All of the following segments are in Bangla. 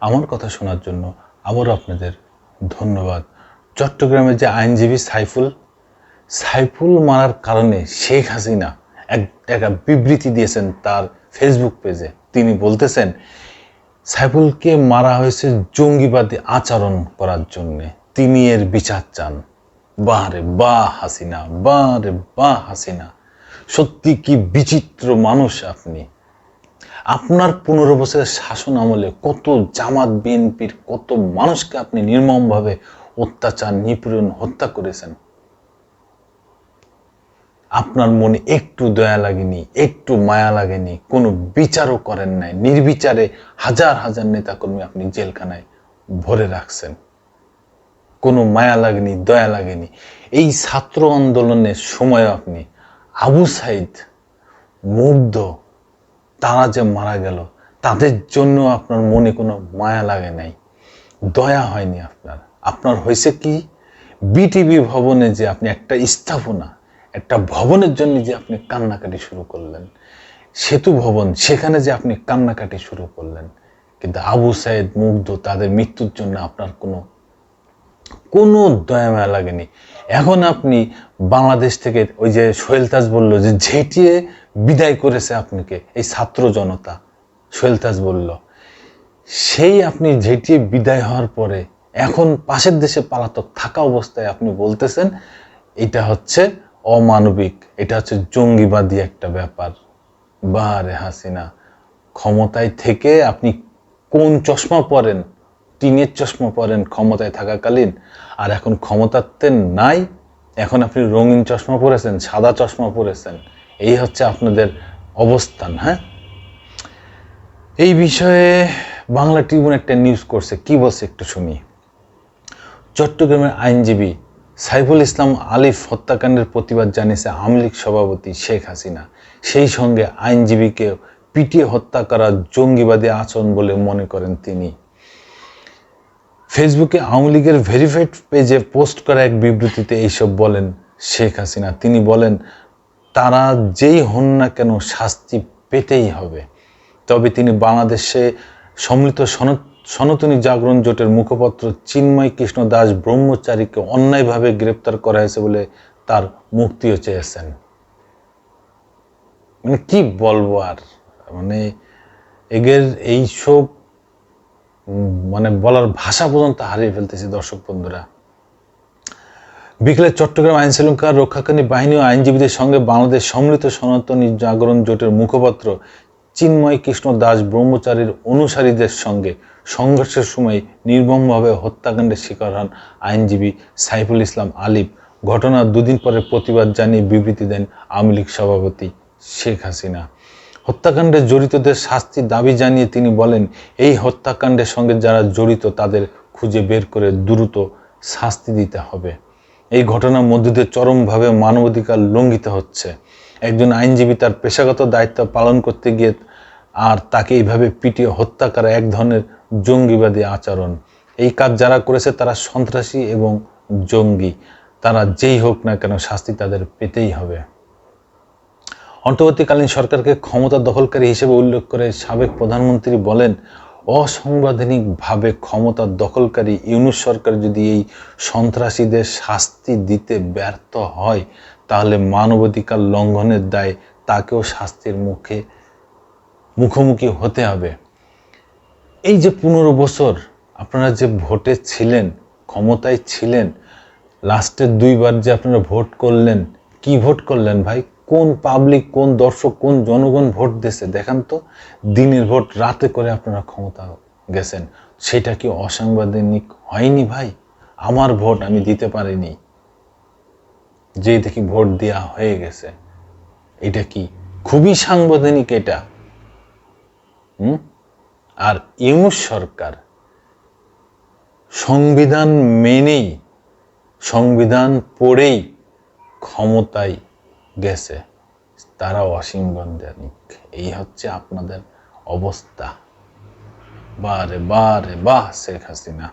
আমার কথা শোনার জন্য আবারও আপনাদের ধন্যবাদ। চট্টগ্রামে যে আইনজীবী সাইফুল মারার কারণে শেখ হাসিনা একটা বিবৃতি দিয়েছেন তার ফেসবুক পেজে। তিনি বলতেছেন সাইফুলকে মারা হয়েছে জঙ্গিবাদী আচরণ করার জন্য, তিনি এর বিচার চান। বাহ রে বাহ হাসিনা, বাহ রে বাহ হাসিনা, সত্যি কি বিচিত্র মানুষ আপনি। আপনার 15 বছরের শাসন আমলে কত জামাত বিএনপির কত মানুষকে আপনি নির্মমভাবে অত্যাচার, নিপীড়ন, হত্যা করেছেন। আপনার মনে একটু দয়া লাগেনি, একটু মায়া লাগেনি, কোনো বিচারও করেন নাই। নির্বিচারে হাজার হাজার নেতাকর্মী আপনি জেলখানায় ভরে রাখছেন। কোনো মায়া লাগেনি, দয়া লাগেনি। এই ছাত্র আন্দোলনের সময় আপনি আবু সাইদ, মুগ্ধ, তারা যে মারা গেল, তাদের জন্য আপনার মনে কোনো মায়া লাগে নাই, দয়া হয়নি আপনার। আপনার হয়েছে কি, বিটিভি ভবনে যে আপনি একটা স্থাপনা, একটা ভবনের জন্য যে আপনি কান্নাকাটি শুরু করলেন, সেতু ভবন, সেখানে যে আপনি কান্নাকাটি শুরু করলেন, কিন্তু আবু সাইদ, মুগ্ধ, তাদের মৃত্যুর জন্য আপনার কোনো দয়া মায়া লাগেনি। এখন আপনি বাংলাদেশ থেকে ওই যে সোহেল তাজ বলল যে ঝেঁটিয়ে বিদায় করেছে আপনাকে এই ছাত্র জনতা, সোহেল তাজ বলল, সেই আপনি ঝেঁটিয়ে বিদায় হওয়ার পরে এখন পাশের দেশে পালাতক থাকা অবস্থায় আপনি বলতেছেন এটা হচ্ছে অমানবিক, এটা হচ্ছে জঙ্গিবাদী একটা ব্যাপার। বারে হাসিনা, ক্ষমতায় থেকে আপনি কোন চশমা পরেন, টিনের চশমা পরেন ক্ষমতায় থাকাকালীন, আর এখন ক্ষমতাতে নাই, এখন আপনি রঙিন চশমা পরেছেন, সাদা চশমা পরেছেন। এই হচ্ছে আপনাদের অবস্থান। হ্যাঁ, এই বিষয়ে বাংলা ট্রিবিউন একটা নিউজ করছে, কি বলছে একটু শুনি। চট্টগ্রামের আইনজীবী সাইফুল ইসলাম আলিফ হত্যাকাণ্ডের প্রতিবাদ জানিয়েছে আওয়ামী লীগ সভাপতি শেখ হাসিনা। সেই সঙ্গে আইনজীবীকে পিটিয়ে হত্যা করা জঙ্গিবাদী আচরণ বলে মনে করেন তিনি। ফেসবুকে আওয়ামী লীগের ভেরিফাইড পেজে পোস্ট করা এক বিবৃতিতে এইসব বলেন শেখ হাসিনা। তিনি বলেন, তারা যেই হন না কেন শাস্তি পেতেই হবে। তবে তিনি বাংলাদেশে সম্মিলিত সনাতনী জাগরণ জোটের মুখপাত্র চিন্ময় কৃষ্ণ দাস ব্রহ্মচারীকে অন্যায়ভাবে গ্রেপ্তার করা হয়েছে বলে তার মুক্তিও চেয়েছেন। মানে কি বলবো আর, মানে এগের এইসব মানে বলার ভাষা পর্যন্ত হারিয়ে ফেলতেছি। দর্শক বন্ধুরা, বিকেলে চট্টগ্রাম আইন শৃঙ্খলা রক্ষাকারী বাহিনী ও আইনজীবীদের সঙ্গে বাংলাদেশ সম্মিলিত সনাতনী জাগরণ জোটের মুখপাত্র চিন্ময় কৃষ্ণ দাস ব্রহ্মচারীর অনুসারীদের সঙ্গে সংঘর্ষের সময় নির্মমভাবে হত্যাকাণ্ডের শিকার হন আইনজীবী সাইফুল ইসলাম আলিফ। ঘটনার দুদিন পরে প্রতিবাদ জানিয়ে বিবৃতি দেন আওয়ামী লীগ সভাপতি শেখ হাসিনা। হত্যাকাণ্ডে জড়িতদের শাস্তির দাবি জানিয়ে তিনি বলেন, এই হত্যাকাণ্ডের সঙ্গে যারা জড়িত তাদের খুঁজে বের করে দ্রুত শাস্তি দিতে হবে। এই ঘটনার মধ্য দিয়ে চরমভাবে মানবাধিকার লঙ্ঘিত হচ্ছে। একজন আইনজীবী তার পেশাগত দায়িত্ব পালন করতে গিয়ে আর তাকে এইভাবে পিটিয়ে হত্যা করা এক ধরনের জঙ্গিবাদী আচরণ। এই কাজ যারা করেছে তারা সন্ত্রাসী এবং জঙ্গি। তারা যেই হোক না কেন শাস্তি তাদের পেতেই হবে। অন্তর্বর্তীকালীন সরকারকে ক্ষমতা দখলকারী হিসেবে উল্লেখ করে সাবেক প্রধানমন্ত্রী বলেন, অসাংবিধানিকভাবে ক্ষমতা দখলকারী ইউনূস সরকার যদি এই সন্ত্রাসীদের শাস্তি দিতে ব্যর্থ হয়, তাহলে মানবাধিকার লঙ্ঘনের দায়ে তাকেও শাস্তির মুখোমুখি হতে হবে। এই যে 15 বছর আপনারা যে ভোটে ছিলেন, ক্ষমতায় ছিলেন, লাস্টের 2 বার যে আপনারা ভোট করলেন, কি ভোট করলেন ভাই? কোন পাবলিক, কোন দর্শক, কোন জনগণ ভোট দিয়েছে দেখান তো। দিনের ভোট রাতে করে আপনারা ক্ষমতা গেছেন, সেটা কি অসাংবিধানিক হয়নি ভাই? আমার ভোট আমি দিতে পারিনি, যে দেখি ভোট দেওয়া হয়ে গেছে, এটা কি খুবই সাংবিধানিক এটা? আর ইউনূস সরকার সংবিধান মেনেই, সংবিধান পড়েই ক্ষমতায় গেছে, তারা অসাংবিধানিক। এই হচ্ছে আপনাদের অবস্থা। বারে বারে বাহ শেখ হাসিনা।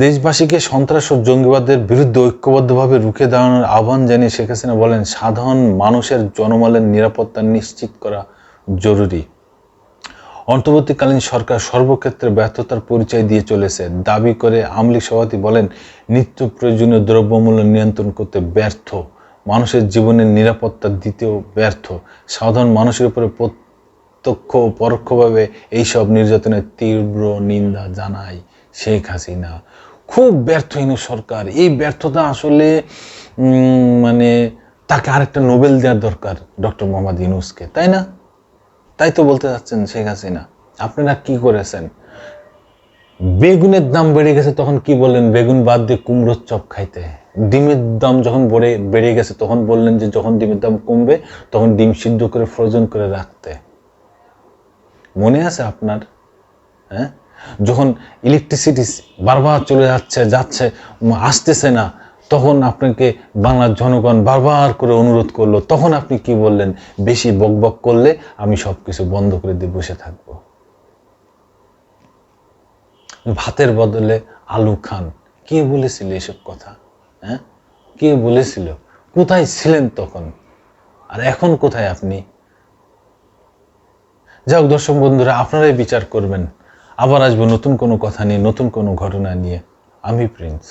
দেশবাসীকে সন্ত্রাস ও জঙ্গিবাদের বিরুদ্ধে ঐক্যবদ্ধভাবে রুখে দাঁড়ানোর আহ্বান জানিয়ে শেখ হাসিনা বলেন, সাধারণ মানুষের জনমালের নিরাপত্তা নিশ্চিত করা জরুরি। অন্তর্বর্তীকালীন সরকার সর্বক্ষেত্রে ব্যর্থতার পরিচয় দিয়ে চলেছে দাবি করে আওয়ামী লীগ সভাপতি বলেন, নিত্য প্রয়োজনীয় দ্রব্যমূল্য নিয়ন্ত্রণ করতে ব্যর্থ, মানুষের জীবনের নিরাপত্তা দিতেও ব্যর্থ, সাধারণ মানুষের উপরে প্রত্যক্ষ ও পরোক্ষভাবে এইসব নির্যাতনের তীব্র নিন্দা জানায় শেখ হাসিনা। খুব ব্যর্থহীন সরকার। এই ব্যর্থতা আসলে মানে তাকে আরেকটা নোবেল দেওয়ার দরকার ডক্টর মোহাম্মদ ইউনূসকে, তাই না? তাই তো বলতে চাচ্ছেন শেখ হাসিনা। আপনারা কি করেছেন? বেগুনের দাম বেড়ে গেছে তখন কি বললেন? বেগুন বাদ দিয়ে কুমড়োর চপ খাইতে। ডিমের দাম যখন বেড়ে গেছে তখন বললেন যে যখন ডিমের দাম কমবে তখন ডিম সিদ্ধ করে ফ্রোজেন করে রাখতে। মনে আছে আপনার? হ্যাঁ, যখন ইলেকট্রিসিটি বারবার চলে যাচ্ছে আসতেছে না, তখন আপনাকে বাংলার জনগণ বারবার করে অনুরোধ করলো, তখন আপনি কি বললেন? বেশি বকবক করলে আমি সবকিছু বন্ধ করে দিয়ে বসে থাকবো। ভাতের বদলে আলু খান, কে বলেছিল এসব কথা? হ্যাঁ, কে বলেছিল? কোথায় ছিলেন তখন? আর এখন কোথায় আপনি? যাক দর্শক বন্ধুরা, আপনারাই বিচার করবেন। আবার আসবো নতুন কোনো কথা নিয়ে, নতুন কোনো ঘটনা নিয়ে। আমি প্রিন্স।